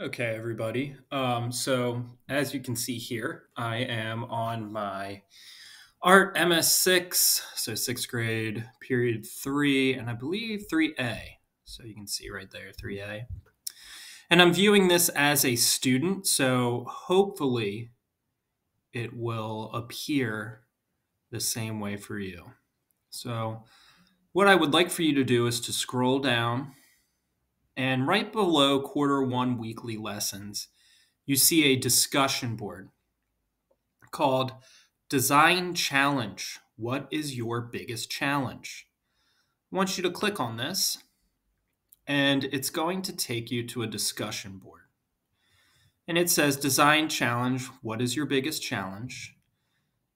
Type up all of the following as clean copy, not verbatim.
Okay, everybody. So as you can see here, I am on my art MS6, so sixth grade, period 3, and I believe 3A. So you can see right there, 3A. And I'm viewing this as a student, so hopefully it will appear the same way for you. So what I would like for you to do is to scroll down, and right below quarter one weekly lessons, you see a discussion board called Design Challenge. What is your biggest challenge? I want you to click on this, and it's going to take you to a discussion board. And it says Design Challenge. What is your biggest challenge?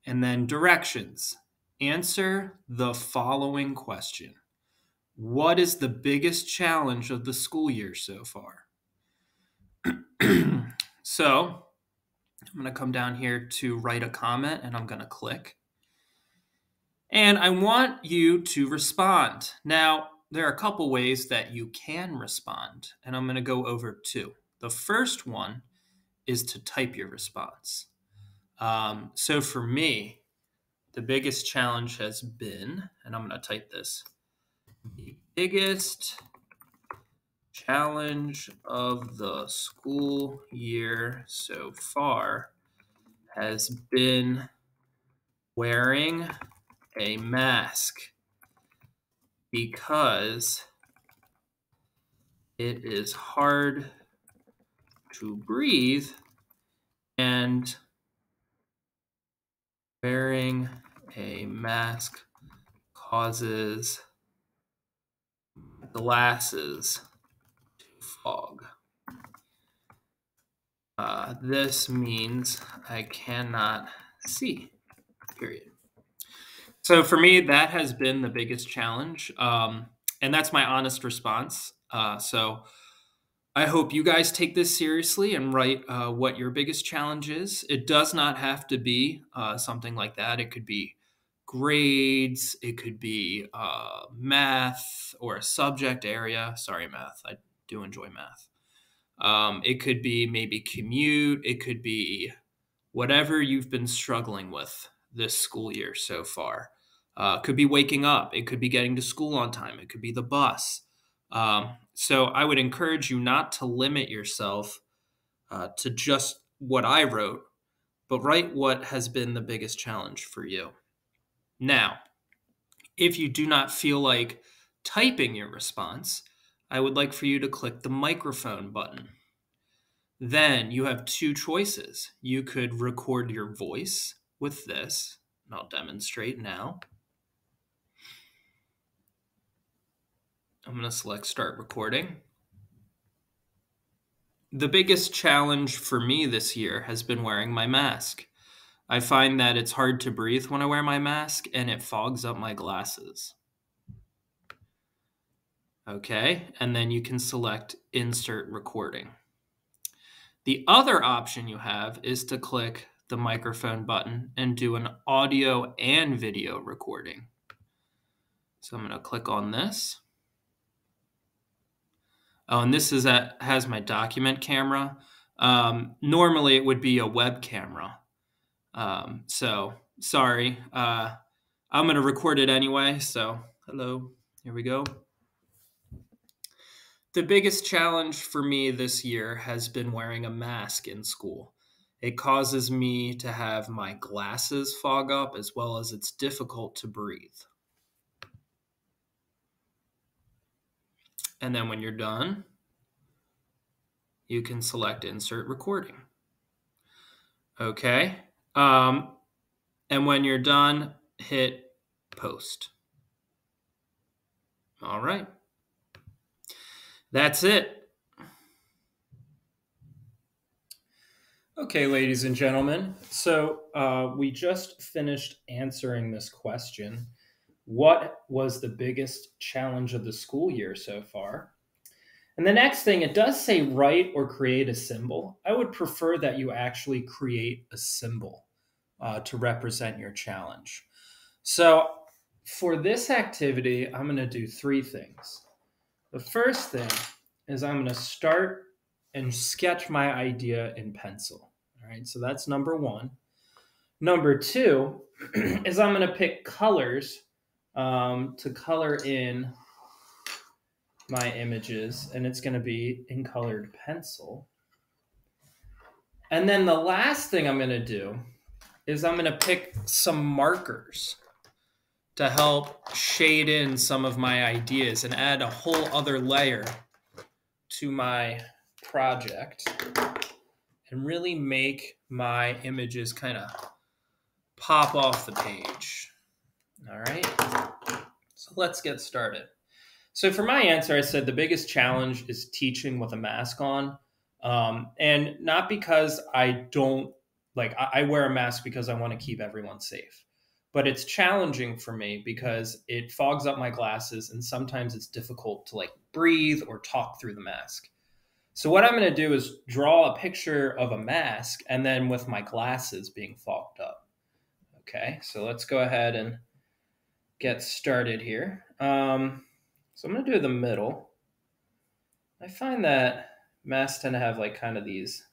And then directions. Answer the following question. What is the biggest challenge of the school year so far? So I'm going to come down here to write a comment, and I'm going to click. And I want you to respond. Now, there are a couple ways that you can respond, and I'm going to go over two. The first one is to type your response. So for me, the biggest challenge has been, and I'm going to type this, the biggest challenge of the school year so far has been wearing a mask because it is hard to breathe and wearing a mask causes glasses to fog. This means I cannot see, period. So for me, that has been the biggest challenge. And that's my honest response. So I hope you guys take this seriously and write what your biggest challenge is. It does not have to be something like that. It could be grades. It could be math or a subject area. Sorry, math. I do enjoy math. It could be maybe commute. It could be whatever you've been struggling with this school year so far. Could be waking up. It could be getting to school on time. It could be the bus. So I would encourage you not to limit yourself to just what I wrote, but write what has been the biggest challenge for you. Now, if you do not feel like typing your response, I would like for you to click the microphone button. Then you have two choices. You could record your voice with this, and I'll demonstrate now. I'm going to select Start Recording. The biggest challenge for me this year has been wearing my mask. I find that it's hard to breathe when I wear my mask, and it fogs up my glasses. Okay, and then you can select Insert Recording. The other option you have is to click the microphone button and do an audio and video recording. So I'm going to click on this. Oh, and this has my document camera. Normally it would be a web camera. So sorry. I'm going to record it anyway. So hello, here we go. The biggest challenge for me this year has been wearing a mask in school. It causes me to have my glasses fog up as well as it's difficult to breathe. And then when you're done, you can select Insert Recording. Okay. And when you're done, hit Post. All right. That's it. Okay, ladies and gentlemen. So we just finished answering this question. What was the biggest challenge of the school year so far? And the next thing, it does say write or create a symbol. I would prefer that you actually create a symbol to represent your challenge. So for this activity, I'm going to do three things. The first thing is I'm going to start and sketch my idea in pencil. All right, so that's number one. Number two is I'm going to pick colors to color in my images, and it's going to be in colored pencil. And then the last thing I'm going to do is I'm going to pick some markers to help shade in some of my ideas and add a whole other layer to my project and really make my images kind of pop off the page. All right, so let's get started. So for my answer, I said the biggest challenge is teaching with a mask on. And not because I don't, like, I wear a mask because I want to keep everyone safe. But it's challenging for me because it fogs up my glasses and sometimes it's difficult to like breathe or talk through the mask. So what I'm going to do is draw a picture of a mask and then with my glasses being fogged up. Okay, so let's go ahead and get started here. So I'm going to do the middle. I find that masks tend to have like kind of these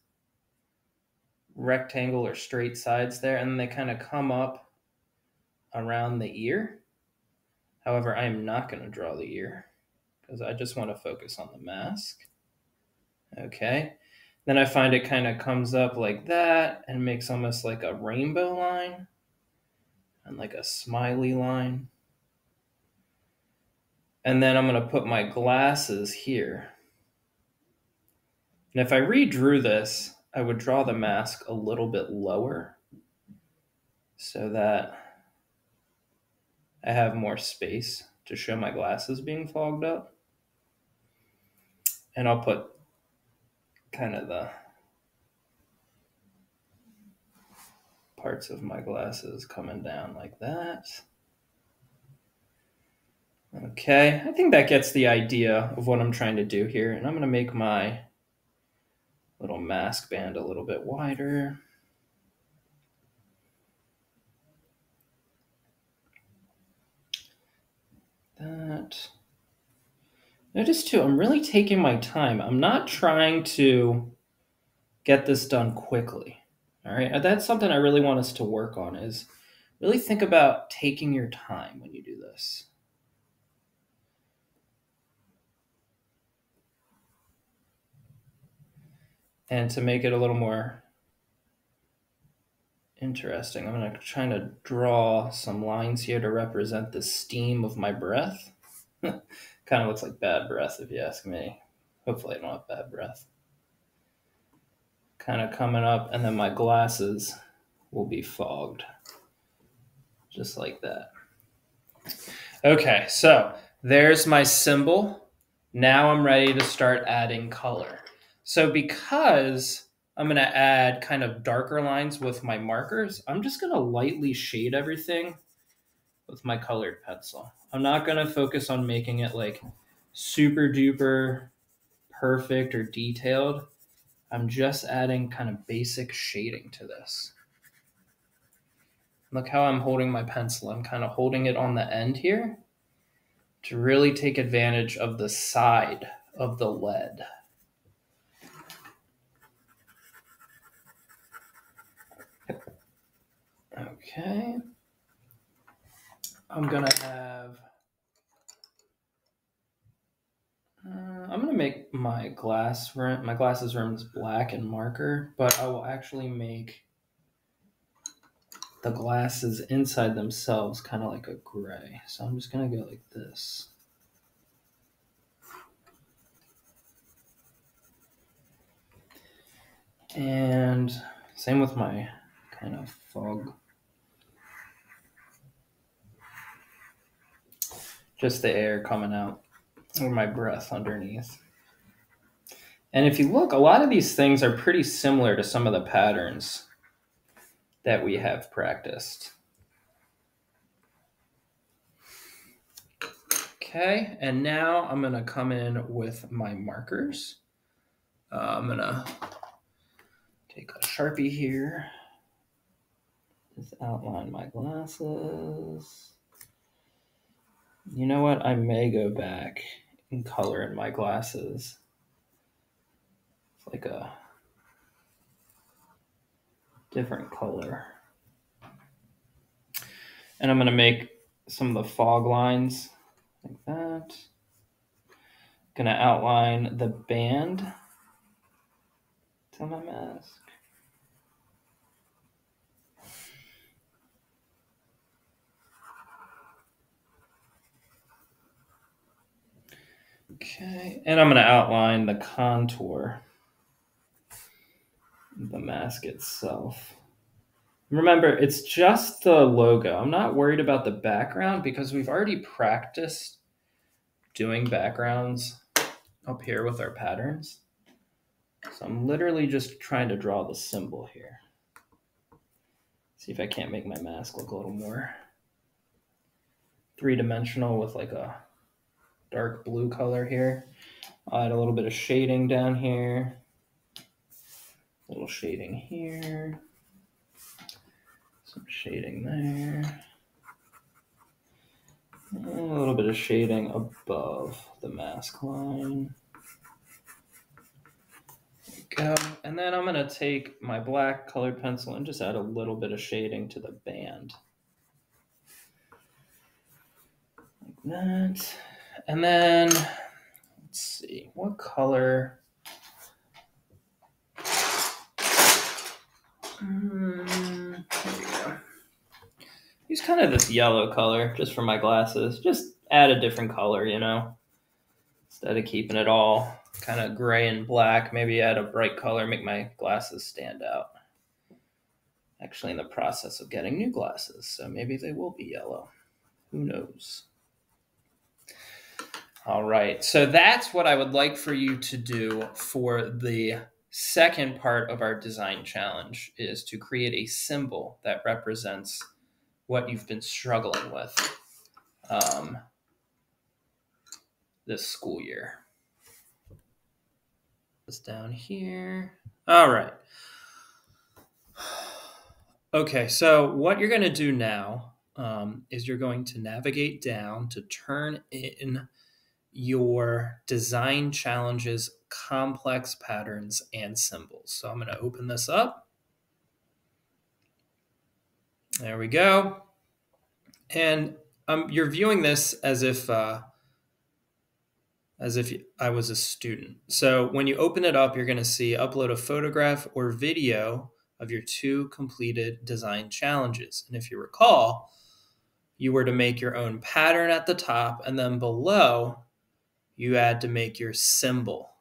rectangle or straight sides there, and then they kind of come up around the ear. However, I am not going to draw the ear because I just want to focus on the mask. Okay. Then I find it kind of comes up like that and makes almost like a rainbow line and like a smiley line. And then I'm going to put my glasses here. And if I redrew this, I would draw the mask a little bit lower so that I have more space to show my glasses being fogged up. And I'll put kind of the parts of my glasses coming down like that. Okay, I think that gets the idea of what I'm trying to do here. And I'm going to make my little mask band a little bit wider. That. Notice too, I'm really taking my time. I'm not trying to get this done quickly. All right, that's something I really want us to work on is really think about taking your time when you do this. And to make it a little more interesting, I'm going to try to draw some lines here to represent the steam of my breath. Kind of looks like bad breath if you ask me. Hopefully I don't have bad breath. Kind of coming up, and then my glasses will be fogged. Just like that. Okay, so there's my symbol. Now I'm ready to start adding color. So because I'm going to add kind of darker lines with my markers, I'm just going to lightly shade everything with my colored pencil. I'm not going to focus on making it like super duper perfect or detailed. I'm just adding kind of basic shading to this. Look how I'm holding my pencil. I'm kind of holding it on the end here to really take advantage of the side of the lead. Okay. I'm going to have, I'm going to make my glasses rims black and marker, but I will actually make the glasses inside themselves kind of like a gray. So I'm just going to go like this. And same with my kind of fog. Just the air coming out or my breath underneath. And if you look, a lot of these things are pretty similar to some of the patterns that we have practiced. Okay, and now I'm going to come in with my markers. I'm going to take a Sharpie here. Just outline my glasses. You know what? I may go back and color in my glasses. like a different color. And I'm going to make some of the fog lines like that. Going to outline the band to my mask. Okay, and I'm going to outline the contour of the mask itself. Remember, it's just the logo. I'm not worried about the background because we've already practiced doing backgrounds up here with our patterns. So I'm literally just trying to draw the symbol here. See if I can't make my mask look a little more three-dimensional with like a dark blue color here. I'll add a little bit of shading down here. A little shading here. Some shading there. And a little bit of shading above the mask line. There we go. And then I'm going to take my black colored pencil and just add a little bit of shading to the band. Like that. And then, let's see, what color? There we go. Use kind of this yellow color just for my glasses. Just add a different color, you know, instead of keeping it all kind of gray and black. Maybe add a bright color, make my glasses stand out. Actually in the process of getting new glasses, so maybe they will be yellow. Who knows? All right, so that's what I would like for you to do for the second part of our design challenge, is to create a symbol that represents what you've been struggling with this school year. This down here. All right. Okay, so what you're going to do now is you're going to navigate down to turn in your design challenges, complex patterns, and symbols. So I'm going to open this up. There we go. And you're viewing this as if I was a student. So when you open it up, you're going to see upload a photograph or video of your 2 completed design challenges. And if you recall, you were to make your own pattern at the top, and then below, you had to make your symbol.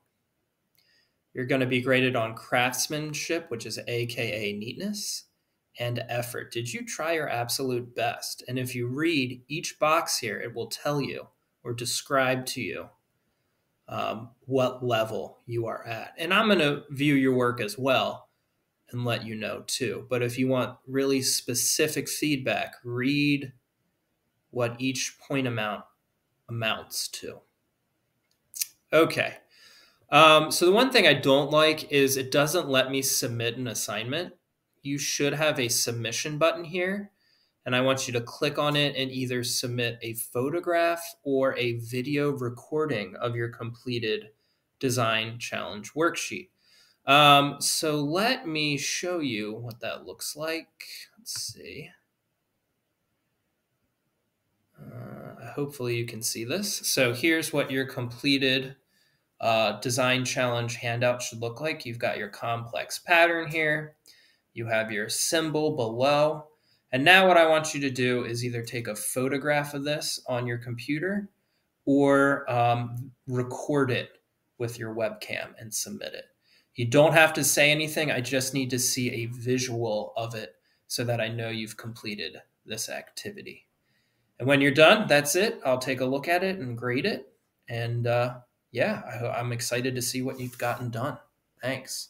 You're going to be graded on craftsmanship, which is AKA neatness, and effort. Did you try your absolute best? And if you read each box here, it will tell you or describe to you what level you are at. And I'm going to view your work as well and let you know too. But if you want really specific feedback, read what each point amount amounts to. Okay. So the one thing I don't like is it doesn't let me submit an assignment. You should have a submission button here, and I want you to click on it and either submit a photograph or a video recording of your completed design challenge worksheet. So let me show you what that looks like. Let's see. Hopefully you can see this. So here's what your completed design challenge handout should look like. You've got your complex pattern here. You have your symbol below. And now what I want you to do is either take a photograph of this on your computer or record it with your webcam and submit it. You don't have to say anything. I just need to see a visual of it so that I know you've completed this activity. And when you're done, that's it. I'll take a look at it and grade it. And yeah, I'm excited to see what you've gotten done. Thanks.